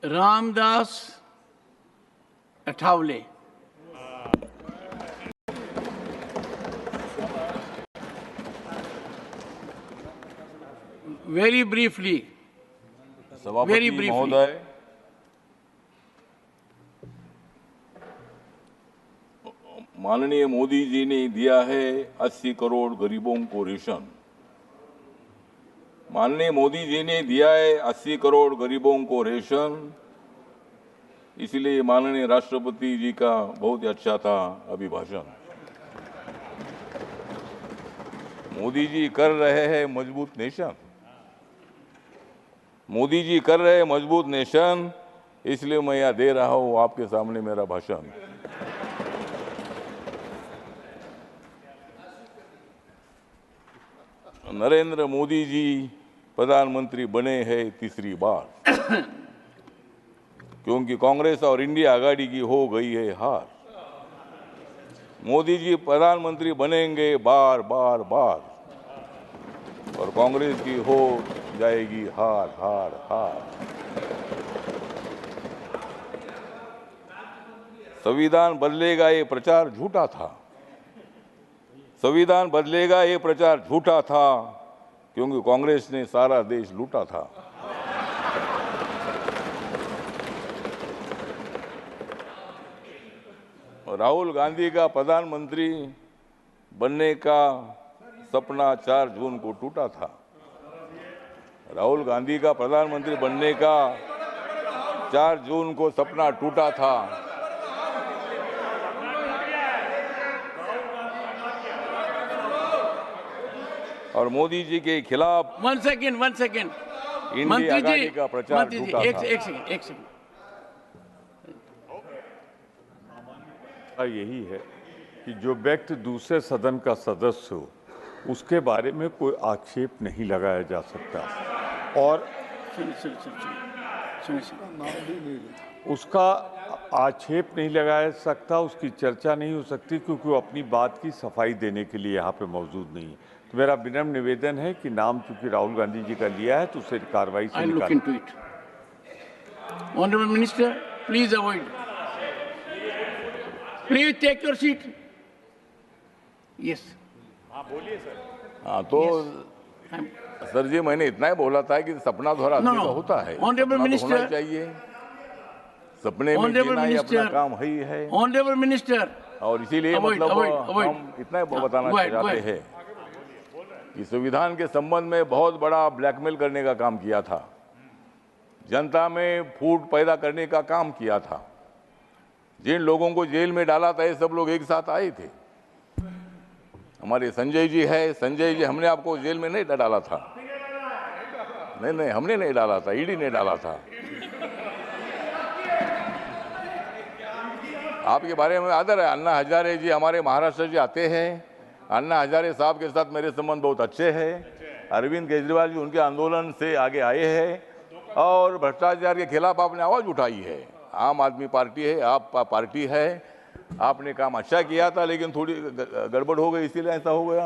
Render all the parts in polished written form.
Ramdas Athawale. Very briefly. सभापति महोदय, माननीय मोदी जी ने दिया है 80 करोड़ गरीबों को रेशन। माननीय मोदी जी ने दिया है 80 करोड़ गरीबों को रेशन, इसलिए माननीय राष्ट्रपति जी का बहुत ही अच्छा था अभिभाषण। मोदी जी कर रहे हैं मजबूत नेशन, मोदी जी कर रहे हैं मजबूत नेशन, इसलिए मैं यह दे रहा हूं आपके सामने मेरा भाषण। नरेंद्र मोदी जी प्रधानमंत्री बने हैं तीसरी बार, क्योंकि कांग्रेस और इंडिया आघाड़ी की हो गई है हार। मोदी जी प्रधानमंत्री बनेंगे बार बार बार, और कांग्रेस की हो जाएगी हार हार हार। संविधान बदलेगा ये प्रचार झूठा था, संविधान बदलेगा ये प्रचार झूठा था, क्योंकि कांग्रेस ने सारा देश लूटा था। राहुल गांधी का प्रधानमंत्री बनने का सपना 4 जून को टूटा था। राहुल गांधी का प्रधानमंत्री बनने का 4 जून को सपना टूटा था। और मोदी जी के खिलाफ वन सेकेंड इंडिया आघाड़ी का प्रचार झूठा था। एक सेकेंड। यही है कि जो व्यक्ति दूसरे सदन का सदस्य हो उसके बारे में कोई आक्षेप नहीं लगाया जा सकता, और उसका आक्षेप नहीं लगाया जा सकता, उसकी चर्चा नहीं हो सकती, क्योंकि वो अपनी बात की सफाई देने के लिए यहाँ पे मौजूद नहीं है। तो मेरा विनम्र निवेदन है कि नाम चूंकि राहुल गांधी जी का लिया है तो उसे कार्रवाई से निकालें। Honourable minister, please avoid, please take your seat. Yes, हाँ बोलिए सर। हाँ तो सर जी, मैंने इतना ही बोला था कि सपना थोड़ा आदमी का होता है, ऑनरेबल मिनिस्टर चाहिए, सपने में जीना ही अपना काम ही है। ऑनरेबल मिनिस्टर, और इसीलिए मतलब हम इतना ही बताना चाहते हैं कि संविधान के संबंध में बहुत बड़ा ब्लैकमेल करने का काम किया था, जनता में फूट पैदा करने का काम किया था। जिन लोगों को जेल में डाला था ये सब लोग एक साथ आए थे। हमारे संजय जी है, संजय जी, हमने आपको जेल में नहीं डाला था, नहीं हमने नहीं डाला था, ईडी ने डाला था। आपके बारे में आदर है। अन्ना हजारे जी हमारे महाराष्ट्र से आते हैं, अन्ना हजारे साहब के साथ मेरे संबंध बहुत अच्छे हैं। अरविंद केजरीवाल जी उनके आंदोलन से आगे आए हैं, और भ्रष्टाचार के खिलाफ आपने आवाज उठाई है। आम आदमी पार्टी है, आप पार्टी है, आपने काम अच्छा किया था, लेकिन थोड़ी गड़बड़ हो गई, इसीलिए ऐसा हो गया।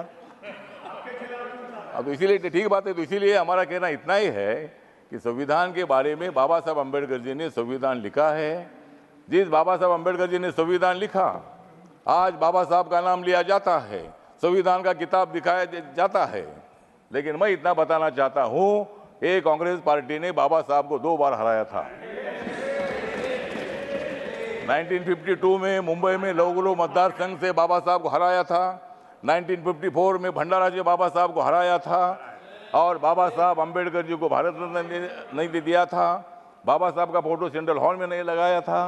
अब तो इसीलिए ठीक बात है। तो इसीलिए हमारा कहना इतना ही है कि संविधान के बारे में बाबा साहब अम्बेडकर जी ने संविधान लिखा है। जिस बाबा साहब अम्बेडकर जी ने संविधान लिखा, आज बाबा साहब का नाम लिया जाता है, संविधान का किताब दिखाया जाता है। लेकिन मैं इतना बताना चाहता हूं, ये कांग्रेस पार्टी ने बाबा साहब को 2 बार हराया था। 1952 में मुंबई में लौगुलो मतदार संघ से बाबा साहब को हराया था, 1954 में भंडारा से बाबा साहब को हराया था, और बाबा साहब अम्बेडकर जी को भारत रत्न नहीं दिया था, बाबा साहब का फोटो सेंट्रल हॉल में नहीं लगाया था,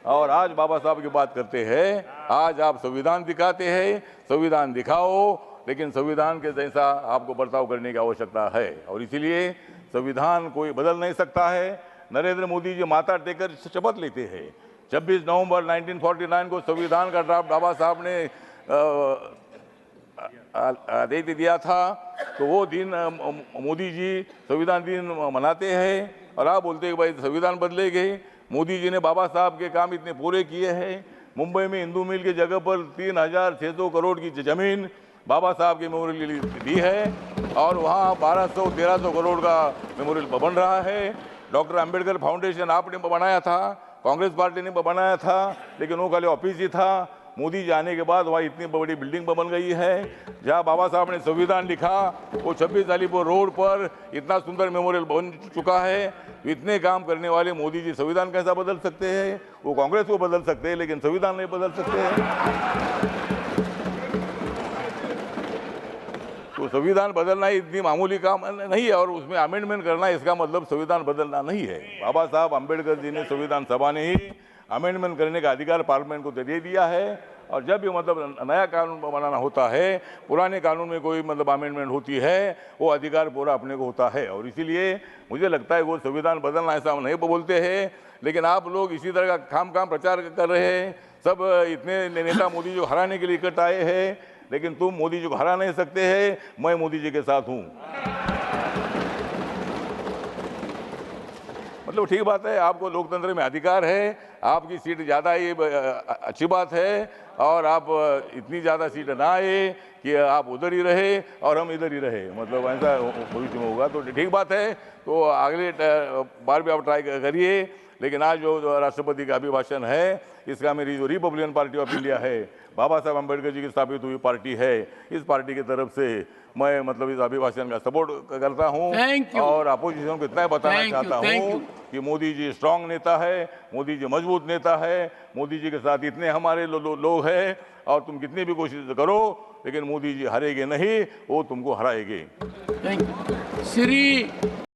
और आज बाबा साहब की बात करते हैं। आज आप संविधान दिखाते हैं, संविधान दिखाओ, लेकिन संविधान के जैसा आपको बर्ताव करने की आवश्यकता है, और इसीलिए संविधान कोई बदल नहीं सकता है। नरेंद्र मोदी जी माथा टेकर शपथ लेते हैं। 26 नवंबर 1949 को संविधान का ड्राफ्ट बाबा साहब ने दे दिया था, तो वो दिन मोदी जी संविधान दिन मनाते हैं, और आप बोलते हैं कि भाई संविधान बदलेंगे। मोदी जी ने बाबा साहब के काम इतने पूरे किए हैं। मुंबई में हिंदू मिल की जगह पर 3600 करोड़ की जमीन बाबा साहब के मेमोरियल के लिए दी है, और वहाँ 1200-1300 करोड़ का मेमोरियल बन रहा है। डॉक्टर अंबेडकर फाउंडेशन आपने बनाया था, कांग्रेस पार्टी ने बनाया था, लेकिन वो खाली ऑफिस ही था। मोदी जी आने के बाद वहाँ इतनी बड़ी बिल्डिंग बन गई है। जहाँ बाबा साहब ने संविधान लिखा वो 26 अलीपुर रोड पर इतना सुंदर मेमोरियल बन चुका है। इतने काम करने वाले मोदी जी संविधान कैसा बदल सकते हैं? वो कांग्रेस को बदल सकते हैं लेकिन संविधान नहीं बदल सकते हैं। तो संविधान बदलना इतनी मामूली काम नहीं है और उसमें अमेंडमेंट करना इसका मतलब संविधान बदलना नहीं है। बाबा साहब अंबेडकर जी ने संविधान सभा ने ही अमेंडमेंट करने का अधिकार पार्लियामेंट को दे दिया है। और जब भी मतलब नया कानून बनाना होता है, पुराने कानून में कोई मतलब अमेंडमेंट होती है, वो अधिकार पूरा अपने को होता है। और इसीलिए मुझे लगता है वो संविधान बदलना ऐसा हम नहीं बोलते हैं, लेकिन आप लोग इसी तरह का काम प्रचार कर रहे हैं। सब इतने नेता मोदी जी को हराने के लिए इकट्ठा आए हैं, लेकिन तुम मोदी जी को हरा नहीं सकते हैं। मैं मोदी जी के साथ हूँ। मतलब ठीक बात है, आपको लोकतंत्र में अधिकार है, आपकी सीट ज़्यादा ये अच्छी बात है। और आप इतनी ज़्यादा सीट ना आए कि आप उधर ही रहे और हम इधर ही रहे, मतलब ऐसा भविष्य में होगा तो ठीक बात है। तो अगले बार भी आप ट्राई करिए। लेकिन आज जो राष्ट्रपति का अभिभाषण है, इसका मेरी जो रिपब्लिकन पार्टी ऑफ इंडिया है, बाबा साहब अम्बेडकर जी की स्थापित हुई पार्टी है, इस पार्टी की तरफ से मैं मतलब इस अभिभाषण का सपोर्ट करता हूं। और अपोजिशन को इतना बताना चाहता हूं कि मोदी जी स्ट्रांग नेता है, मोदी जी मजबूत नेता है, मोदी जी के साथ इतने हमारे लोग हैं और तुम कितनी भी कोशिश करो लेकिन मोदी जी हारेंगे नहीं, वो तुमको हराएंगे। श्री